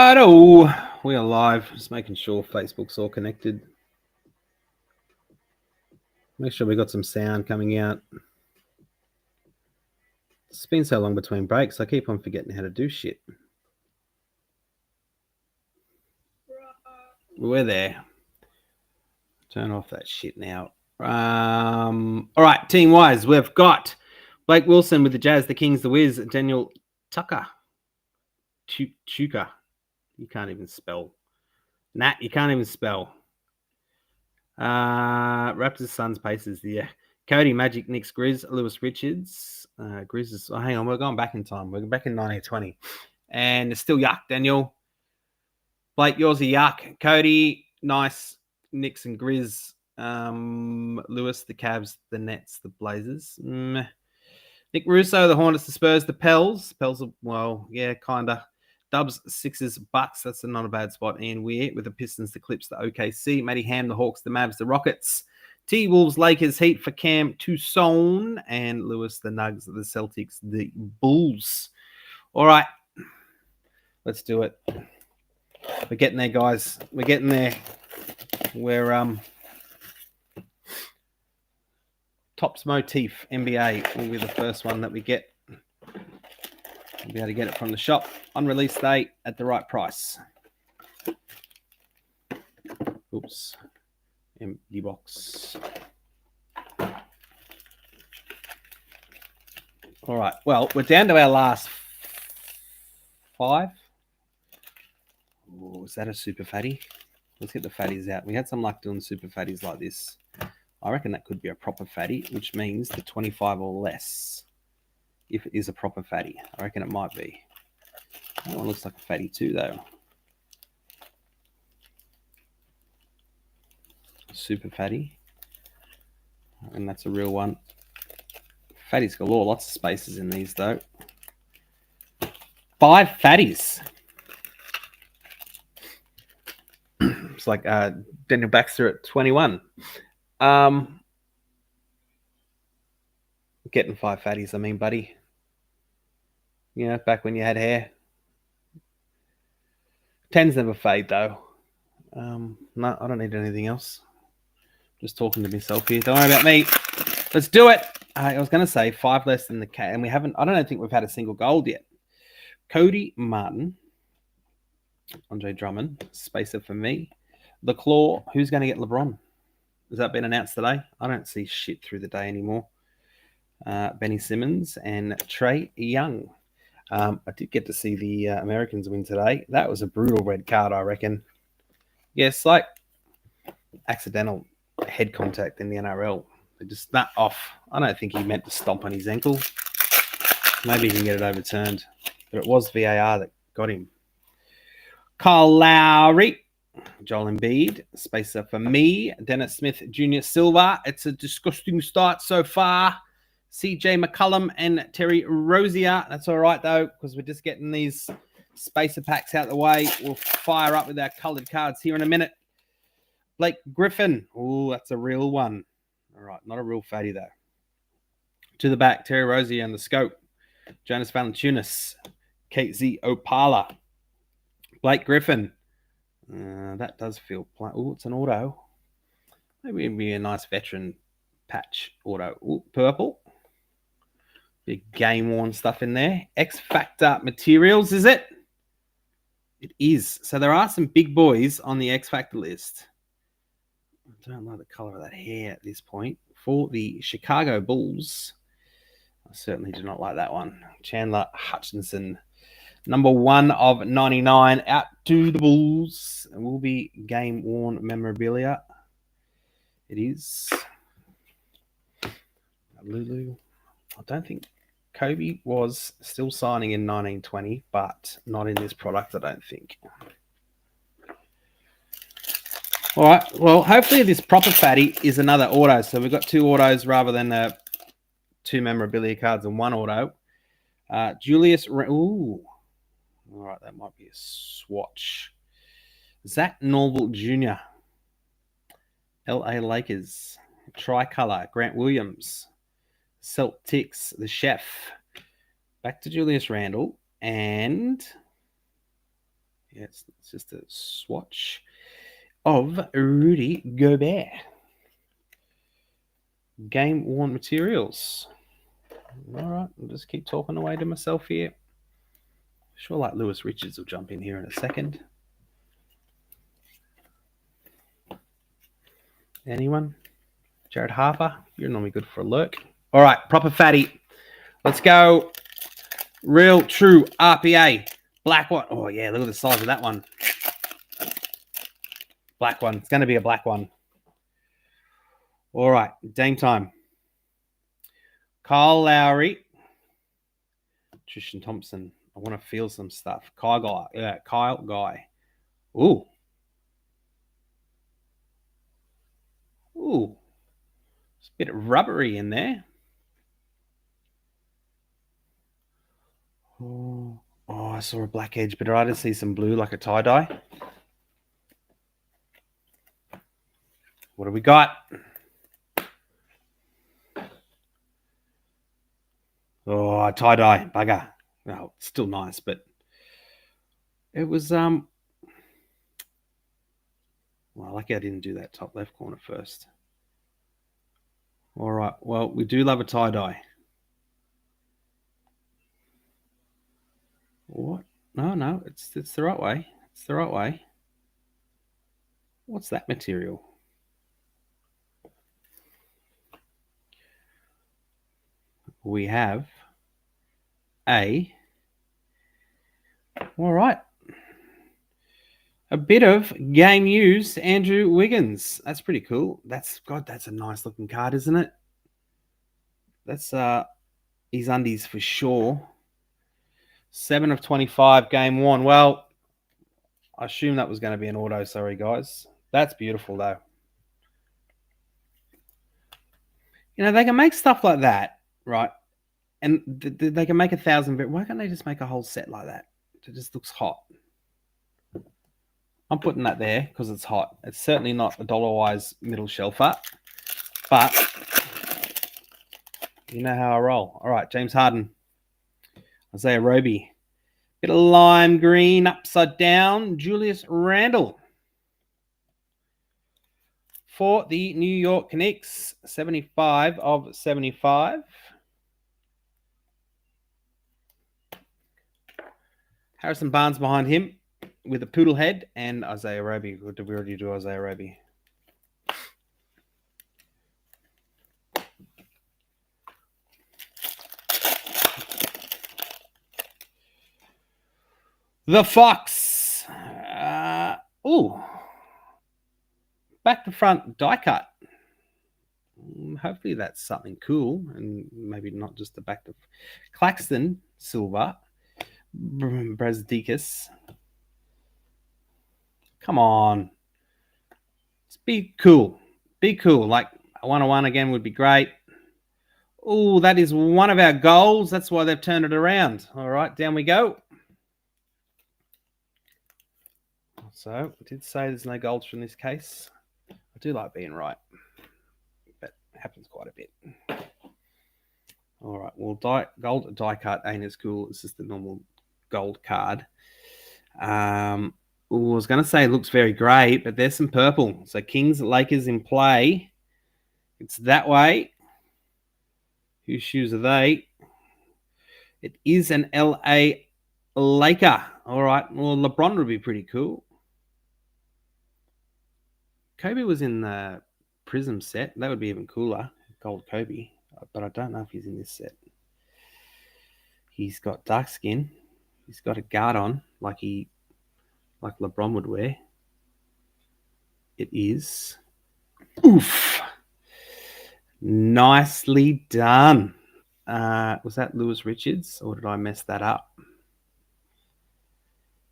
Righto, we are live. Just making sure Facebook's all connected. Make sure we got some sound coming out. It's been so long between breaks, I keep on forgetting how to do shit. We're there. Turn off that shit now. All right, team-wise, we've got Blake Wilson with the Jazz, the Kings, the Wiz, Daniel Tucker. Chuka. You can't even spell. Nat, you can't even spell. Raptors, Suns, Pacers, yeah. Cody, Magic, Knicks, Grizz, Lewis Richards. Grizz is, hang on, we're going back in time. We're back in 1920. And it's still yuck, Daniel. Blake, yours are yuck. Cody, nice. Knicks and Grizz. Lewis, the Cavs, the Nets, the Blazers. Nick Russo, the Hornets, the Spurs, the Pels. Pels are, well, yeah, kind of. Dubs, Sixers, Bucks. That's not a bad spot. Ian Weir with the Pistons, the Clips, the OKC. Matty Ham, the Hawks, the Mavs, the Rockets. T-Wolves, Lakers, Heat for Cam, Tucson. And Lewis, the Nugs, the Celtics, the Bulls. All right. Let's do it. We're getting there, guys. We're getting there. We're Tops Motif NBA will be the first one that we get. We'll be able to get it from the shop on release date at the right price. Oops. Empty box. All right. Well, we're down to our last 5. Oh, is that a super fatty? Let's get the fatties out. We had some luck doing super fatties like this. I reckon that could be a proper fatty, which means the 25 or less. If it is a proper fatty, I reckon it might be. That one looks like a fatty too, though. Super fatty. And that's a real one. Fatties galore. Lots of spaces in these, though. 5 fatties. It's like Daniel Baxter at 21. Getting 5 fatties, I mean, buddy. You know, back when you had hair. 10s never fade, though. No, I don't need anything else. Just talking to myself here. Don't worry about me. Let's do it. I was going to say 5 less than the cat, and we haven't. I don't think we've had a single gold yet. Cody Martin, Andre Drummond, spacer for me. The Claw. Who's going to get LeBron? Has that been announced today? I don't see shit through the day anymore. Benny Simmons and Trey Young. I did get to see the Americans win today. That was a brutal red card, I reckon. Yes, like accidental head contact in the NRL. They just nut off. I don't think he meant to stomp on his ankle. Maybe he can get it overturned. But it was VAR that got him. Kyle Lowry. Joel Embiid. Spacer for me. Dennis Smith Jr. Silver. It's a disgusting start so far. CJ McCullum and Terry Rozier. That's all right, though, because we're just getting these spacer packs out of the way. We'll fire up with our coloured cards here in a minute. Blake Griffin. Oh, that's a real one. All right, not a real fatty, though. To the back, Terry Rozier and the scope. Jonas Valanciunas. KZ Opala. Blake Griffin. That does feel... Oh, it's an auto. Maybe it'd be a nice veteran patch auto. Ooh, purple. Big game-worn stuff in there. X-Factor materials, is it? It is. So there are some big boys on the X-Factor list. I don't like the color of that hair at this point. For the Chicago Bulls, I certainly do not like that one. Chandler Hutchinson, number 1 of 99, out to the Bulls. It will be game-worn memorabilia. It is. Lulu. I don't think Kobe was still signing in 1920, but not in this product, I don't think. All right. Well, hopefully this proper fatty is another auto. So we've got 2 autos rather than 2 memorabilia cards and 1 auto. Julius. Ooh. All right. That might be a swatch. Zach Norville Jr. LA Lakers. Tricolor. Grant Williams. Celtics, the chef. Back to Julius Randle. And Yeah, it's just a swatch of Rudy Gobert. Game worn materials. All right, I'll just keep talking away to myself here. Sure, like Lewis Richards will jump in here in a second. Anyone? Jared Harper, you're normally good for a lurk. All right, proper fatty. Let's go. Real, true RPA. Black one. Oh, yeah, look at the size of that one. Black one. It's going to be a black one. All right, Dame time. Kyle Lowry. Tristan Thompson. I want to feel some stuff. Kyle Guy. Yeah, Kyle Guy. Ooh. Ooh. It's a bit rubbery in there. Oh, I saw a black edge, but I did see some blue like a tie-dye. What do we got? Oh, tie-dye, bugger. No, it's still nice, but it was well, lucky I didn't do that top left corner first. All right, well, we do love a tie-dye. What? No, it's the right way. It's the right way. What's that material? We have a, all right, a bit of game use Andrew Wiggins. That's pretty cool. That's a nice looking card, isn't it? That's his undies for sure. 7 of 25, game one. Well, I assume that was going to be an auto. Sorry, guys. That's beautiful, though. You know, they can make stuff like that, right? And they can make 1,000. Why can't they just make a whole set like that? It just looks hot. I'm putting that there because it's hot. It's certainly not a dollar-wise middle shelfer, but you know how I roll. All right, James Harden. Isaiah Roby. Bit of lime green upside down. Julius Randle. For the New York Knicks, 75 of 75. Harrison Barnes behind him with a poodle head and Isaiah Roby. Did we already do Isaiah Roby? The Fox. Back to front die cut. Hopefully that's something cool and maybe not just the back to Claxton Silver. Brazdeikis. Come on. Let's be cool. Be cool. Like a 101 again would be great. Oh, that is one of our goals. That's why they've turned it around. All right, down we go. So I did say there's no golds from this case. I do like being right, but it happens quite a bit. All right, well, gold die cut ain't as cool. It's just the normal gold card. I was going to say it looks very great, but there's some purple. So Kings, Lakers in play. It's that way. Whose shoes are they? It is an LA Laker. All right, well, LeBron would be pretty cool. Kobe was in the Prism set. That would be even cooler. Gold Kobe. But I don't know if he's in this set. He's got dark skin. He's got a guard on like LeBron would wear. It is. Oof. Nicely done. Was that Lewis Richards or did I mess that up?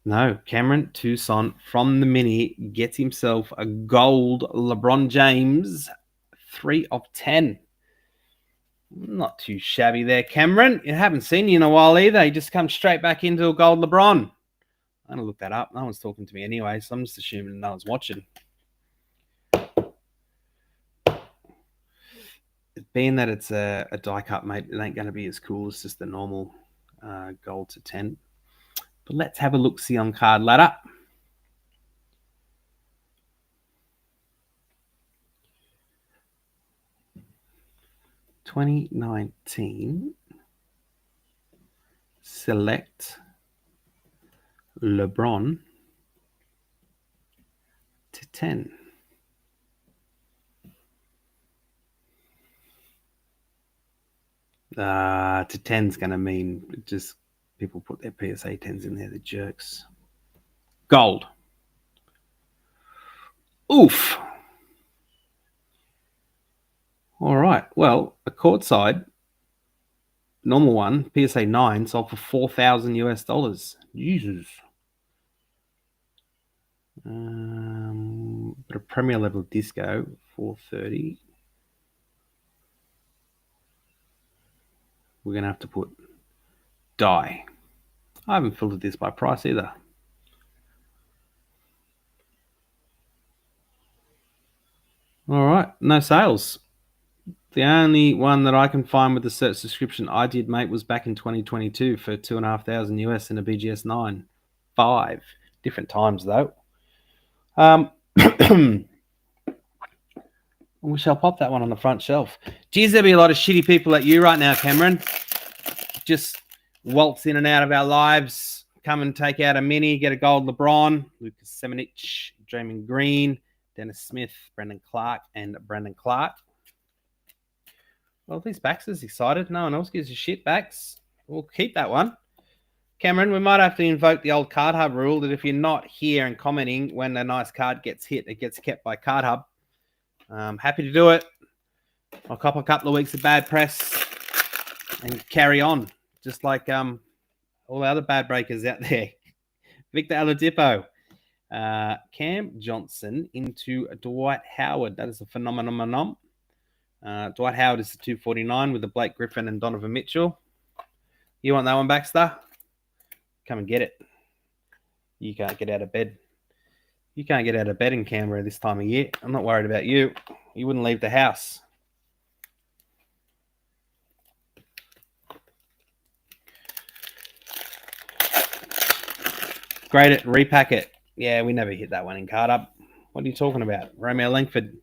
No, Cameron Tucson from the mini gets himself a gold LeBron James 3 of 10. Not too shabby there, Cameron. I haven't seen you in a while either. You just come straight back into a gold LeBron. I'm going to look that up. No one's talking to me anyway, so I'm just assuming no one's watching. Being that it's a die cut, mate, it ain't going to be as cool as just the normal gold to 10. But let's have a look-see on card ladder. 2019 select LeBron to 10. To 10's going to mean just people put their PSA 10s in there, the jerks. Gold. Oof. All right. Well, a courtside normal one, PSA 9, sold for $4,000 US. Jesus. But a Premier level disco, 430. We're gonna have to put die. I haven't filtered this by price either. All right, no sales. The only one that I can find with the search description I did, mate, was back in 2022 for $2,500 US in a BGS 9. 5 different times though. We shall pop that one on the front shelf. Geez, there'll be a lot of shitty people like you right now, Cameron. Just waltz in and out of our lives. Come and take out a mini, get a gold LeBron, Lucas Semenich, Draymond Green, Dennis Smith, Brendan Clark, and Brandon Clark. Well, at least Baxter's excited. No one else gives a shit, Bax. We'll keep that one. Cameron, we might have to invoke the old Card Hub rule that if you're not here and commenting when a nice card gets hit, it gets kept by Card Hub. Happy to do it. I'll cop a couple of weeks of bad press and carry on, just like all the other bad breakers out there. Victor Oladipo, Cam Johnson into Dwight Howard. That is a phenomenon. Dwight Howard is the 249 with the Blake Griffin and Donovan Mitchell. You want that one, Baxter? Come and get it. You can't get out of bed. You can't get out of bed in Canberra this time of year. I'm not worried about you. You wouldn't leave the house. Grade it, repack it. Yeah, we never hit that one in card up. What are you talking about? Romeo Langford,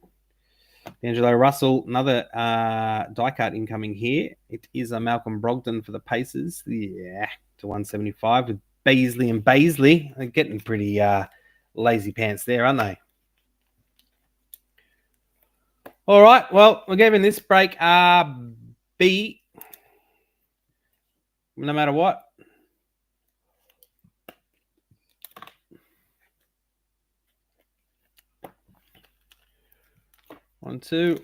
D'Angelo Russell, another die cut incoming here. It is a Malcolm Brogdon for the Pacers. Yeah, to 175 with Beasley and Baisley. They're getting pretty lazy pants there, aren't they? All right, well, we're giving this break B, no matter what. One, two.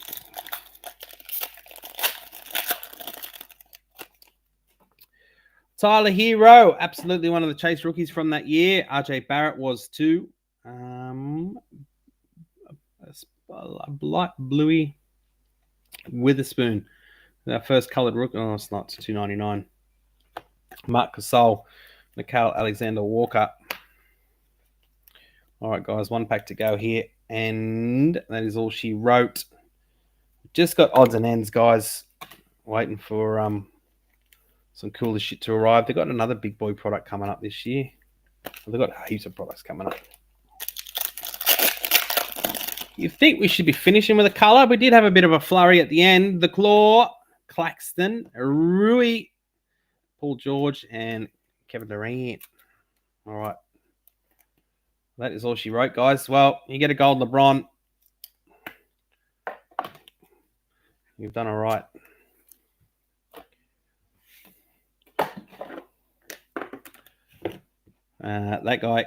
Tyler Hero, absolutely one of the chase rookies from that year. RJ Barrett was too. Bluey Witherspoon, our first coloured rookie. Oh, it's not. It's $2.99. Mark Gasol, Nicole Alexander Walker. All right, guys, one pack to go here, and that is all she wrote. Just got odds and ends, guys. Waiting for some cooler shit to arrive. They've got another big boy product coming up this year. They've got heaps of products coming up. You think we should be finishing with a colour? We did have a bit of a flurry at the end. The Claw, Claxton, Rui, Paul George, and Kevin Durant. All right. That is all she wrote, guys. Well, you get a gold LeBron. You've done all right. That guy,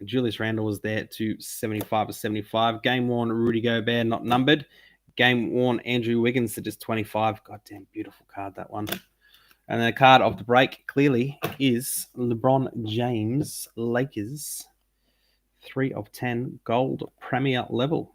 Julius Randle, was there to 75 of 75. Game worn Rudy Gobert, not numbered. Game worn Andrew Wiggins to just 25. Goddamn beautiful card, that one. And the card of the break clearly is LeBron James, Lakers, 3 of 10, gold premier level.